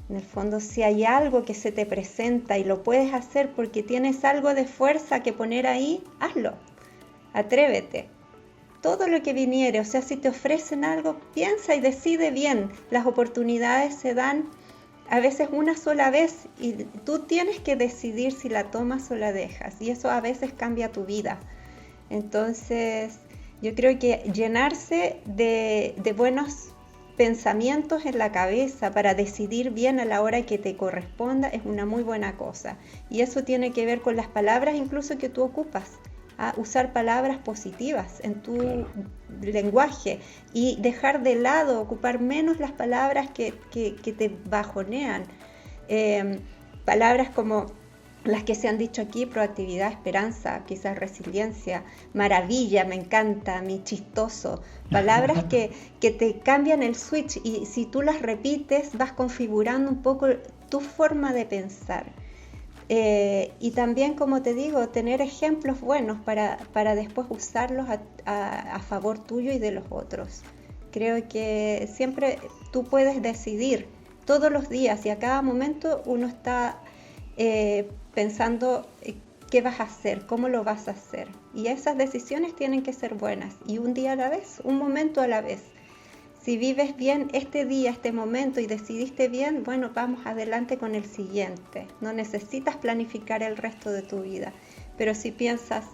En el fondo, si hay algo que se te presenta y lo puedes hacer porque tienes algo de fuerza que poner ahí, hazlo, atrévete. Todo lo que viniere, o sea, si te ofrecen algo, piensa y decide bien. Las oportunidades se dan a veces una sola vez y tú tienes que decidir si la tomas o la dejas, y eso a veces cambia tu vida. Entonces yo creo que llenarse de buenos pensamientos en la cabeza para decidir bien a la hora que te corresponda es una muy buena cosa, y eso tiene que ver con las palabras incluso que tú ocupas, a usar palabras positivas en tu lenguaje y dejar de lado, ocupar menos las palabras que te bajonean, palabras como las que se han dicho aquí: proactividad, esperanza, quizás resiliencia, maravilla, me encanta, mi chistoso. Palabras que te cambian el switch, y si tú las repites vas configurando un poco tu forma de pensar. Y también, como te digo, tener ejemplos buenos para después usarlos a favor tuyo y de los otros. Creo que siempre tú puedes decidir todos los días, y a cada momento uno está pensando qué vas a hacer, cómo lo vas a hacer, y esas decisiones tienen que ser buenas, y un día a la vez, un momento a la vez. Si vives bien este día, este momento, y decidiste bien, bueno, vamos adelante con el siguiente. No necesitas planificar el resto de tu vida, pero si piensas,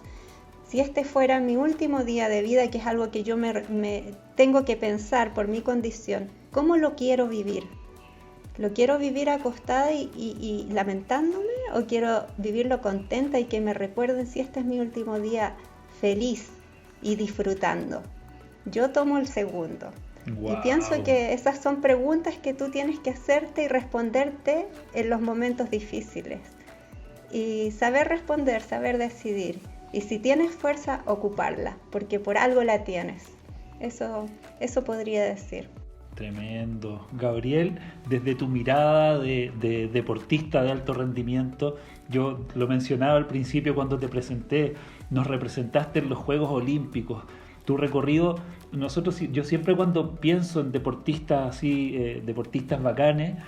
si este fuera mi último día de vida, que es algo que yo me tengo que pensar por mi condición, ¿cómo lo quiero vivir? ¿Lo quiero vivir acostada y lamentándome, o quiero vivirlo contenta y que me recuerden si este es mi último día feliz y disfrutando? Yo tomo el segundo. Wow. Y pienso que esas son preguntas que tú tienes que hacerte y responderte en los momentos difíciles. Y saber responder, saber decidir. Y si tienes fuerza, ocuparla, porque por algo la tienes. Eso podría decir. Tremendo. Gabriel, desde tu mirada de deportista de alto rendimiento, yo lo mencionaba al principio cuando te presenté, nos representaste en los Juegos Olímpicos. Tu recorrido, yo siempre cuando pienso en deportistas así, deportistas bacanes,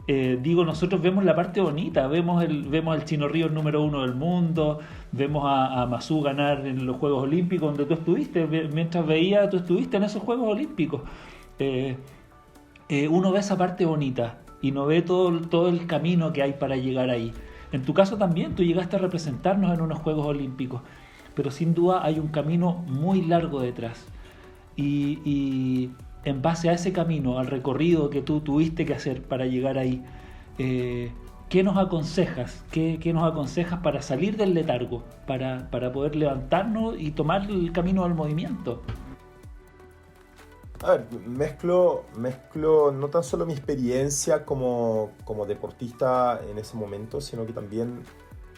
digo, nosotros vemos la parte bonita, vemos al Chino Ríos número 1 del mundo, vemos a Masú ganar en los Juegos Olímpicos donde tú estuviste, mientras veía, tú estuviste en esos Juegos Olímpicos. Uno ve esa parte bonita y no ve todo el camino que hay para llegar ahí. En tu caso también, tú llegaste a representarnos en unos Juegos Olímpicos, pero sin duda hay un camino muy largo detrás. Y en base a ese camino, al recorrido que tú tuviste que hacer para llegar ahí, ¿qué nos aconsejas? ¿Qué nos aconsejas para salir del letargo, para poder levantarnos y tomar el camino del movimiento? A ver, mezclo no tan solo mi experiencia como deportista en ese momento, sino que también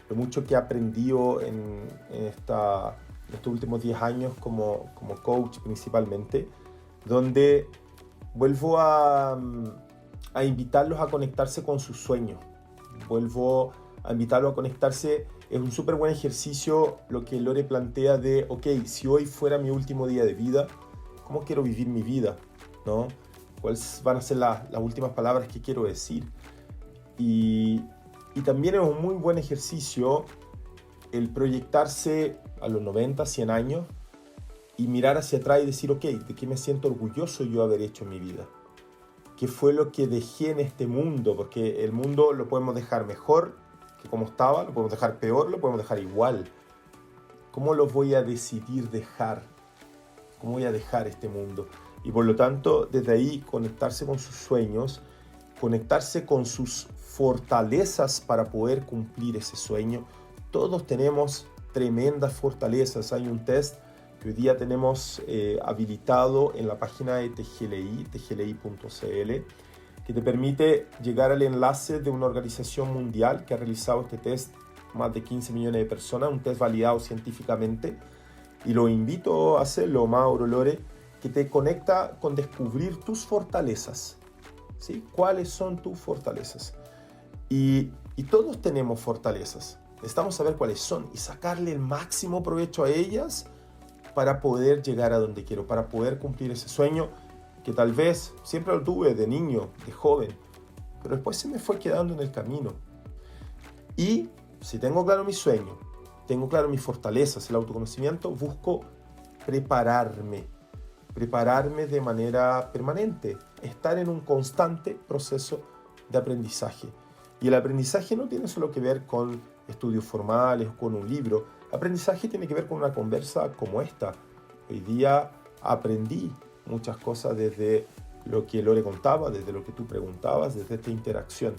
lo mucho que he aprendido en estos últimos 10 años como coach principalmente, donde vuelvo a invitarlos a conectarse con sus sueños. Vuelvo a invitarlos a conectarse. Es un súper buen ejercicio lo que Lore plantea de, ok, si hoy fuera mi último día de vida, ¿cómo quiero vivir mi vida? ¿No? ¿Cuáles van a ser las últimas palabras que quiero decir? Y también es un muy buen ejercicio el proyectarse a los 90, 100 años y mirar hacia atrás y decir, ok, ¿de qué me siento orgulloso yo haber hecho en mi vida? ¿Qué fue lo que dejé en este mundo? Porque el mundo lo podemos dejar mejor que como estaba, lo podemos dejar peor, lo podemos dejar igual. ¿Cómo lo voy a decidir dejar? ¿Cómo voy a dejar este mundo? Y por lo tanto, desde ahí, conectarse con sus sueños, conectarse con sus fortalezas para poder cumplir ese sueño. Todos tenemos tremendas fortalezas. Hay un test que hoy día tenemos habilitado en la página de TGLI, tgli.cl, que te permite llegar al enlace de una organización mundial que ha realizado este test, más de 15 millones de personas, un test validado científicamente. Y lo invito a hacerlo, Mauro, Lore, que te conecta con descubrir tus fortalezas. ¿Sí? ¿Cuáles son tus fortalezas? Y todos tenemos fortalezas. Necesitamos saber cuáles son y sacarle el máximo provecho a ellas para poder llegar a donde quiero, para poder cumplir ese sueño que tal vez siempre lo tuve de niño, de joven, pero después se me fue quedando en el camino. Y si tengo claro mi sueño, tengo claro mis fortalezas, el autoconocimiento, busco prepararme de manera permanente, estar en un constante proceso de aprendizaje. Y el aprendizaje no tiene solo que ver con estudios formales o con un libro. Aprendizaje tiene que ver con una conversa como esta. Hoy día aprendí muchas cosas desde lo que Lore contaba, desde lo que tú preguntabas, desde esta interacción.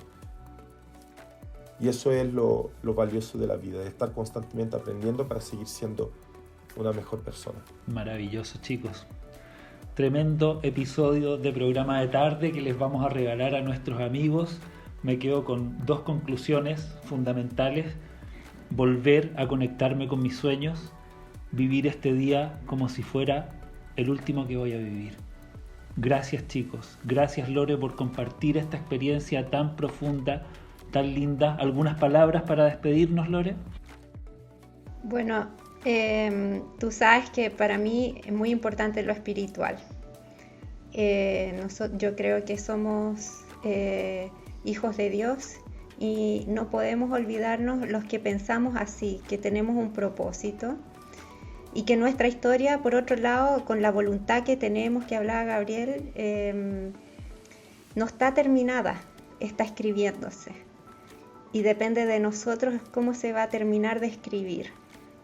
Y eso es lo valioso de la vida, de estar constantemente aprendiendo para seguir siendo una mejor persona. Maravilloso, chicos. Tremendo episodio de programa de tarde que les vamos a regalar a nuestros amigos. Me quedo con 2 conclusiones fundamentales. Volver a conectarme con mis sueños. Vivir este día como si fuera el último que voy a vivir. Gracias, chicos. Gracias, Lore, por compartir esta experiencia tan profunda, tan linda. ¿Algunas palabras para despedirnos, Lore? Bueno, tú sabes que para mí es muy importante lo espiritual. Yo creo que somos hijos de Dios y no podemos olvidarnos los que pensamos así, que tenemos un propósito y que nuestra historia, por otro lado, con la voluntad que tenemos, que hablaba Gabriel, no está terminada, está escribiéndose y depende de nosotros cómo se va a terminar de escribir.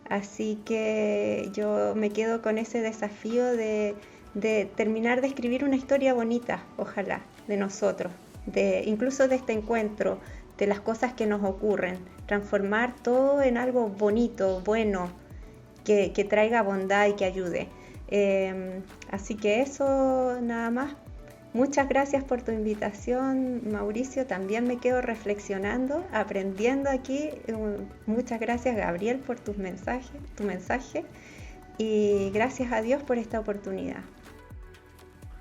Así que yo me quedo con ese desafío de terminar de escribir una historia bonita, ojalá, de nosotros, incluso de este encuentro, de las cosas que nos ocurren, transformar todo en algo bonito, bueno, que traiga bondad y que ayude. Así que eso, nada más. Muchas gracias por tu invitación, Mauricio. También me quedo reflexionando, aprendiendo aquí. Muchas gracias, Gabriel, por tu mensaje. Y gracias a Dios por esta oportunidad.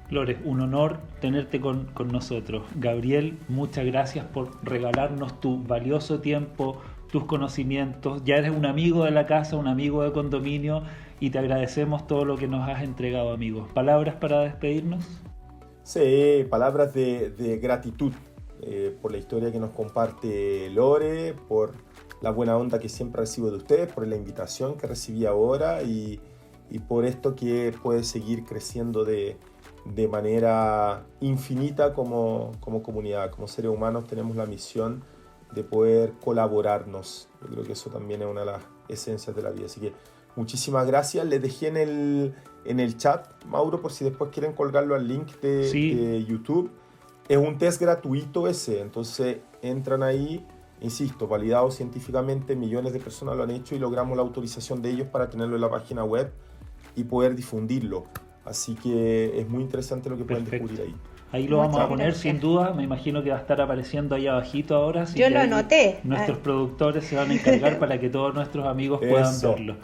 Lore, un honor tenerte con nosotros. Gabriel, muchas gracias por regalarnos tu valioso tiempo, tus conocimientos. Ya eres un amigo de la casa, un amigo de condominio y te agradecemos todo lo que nos has entregado, amigos. ¿Palabras para despedirnos? Sí, palabras de gratitud por la historia que nos comparte Lore, por la buena onda que siempre recibo de ustedes, por la invitación que recibí ahora y por esto que puede seguir creciendo de manera infinita como comunidad. Como seres humanos tenemos la misión de poder colaborarnos. Yo creo que eso también es una de las esencias de la vida. Así que muchísimas gracias. Les dejé en el chat, Mauro, por si después quieren colgarlo al link de YouTube. Es un test gratuito ese, entonces entran ahí, insisto, validado científicamente, millones de personas lo han hecho y logramos la autorización de ellos para tenerlo en la página web y poder difundirlo. Así que es muy interesante lo que pueden descubrir ahí. Ahí lo vamos a poner sin duda, me imagino que va a estar apareciendo ahí abajito ahora. Yo lo anoté. Nuestros productores se van a encargar para que todos nuestros amigos puedan verlo.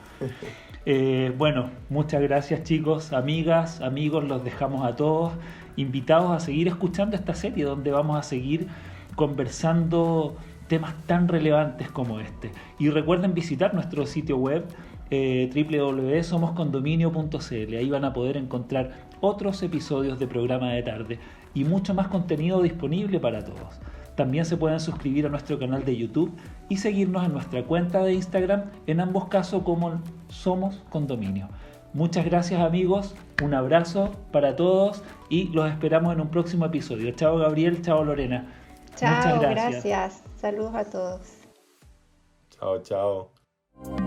Bueno, muchas gracias, chicos, amigas, amigos, los dejamos a todos invitados a seguir escuchando esta serie donde vamos a seguir conversando temas tan relevantes como este. Y recuerden visitar nuestro sitio web www.somoscondominio.cl. Ahí van a poder encontrar otros episodios de programa de tarde y mucho más contenido disponible para todos. También se pueden suscribir a nuestro canal de YouTube y seguirnos en nuestra cuenta de Instagram, en ambos casos como Somos Condominio. Muchas gracias, amigos, un abrazo para todos y los esperamos en un próximo episodio. Chao, Gabriel, chao, Lorena. Chao, muchas gracias. Saludos a todos. Chao, chao.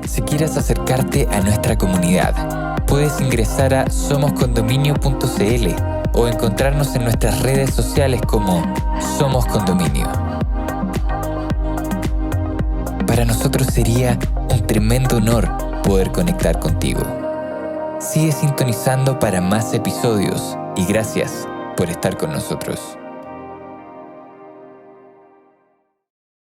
Si quieres acercarte a nuestra comunidad, puedes ingresar a somoscondominio.cl o encontrarnos en nuestras redes sociales como Somos Condominio. Para nosotros sería un tremendo honor poder conectar contigo. Sigue sintonizando para más episodios y gracias por estar con nosotros.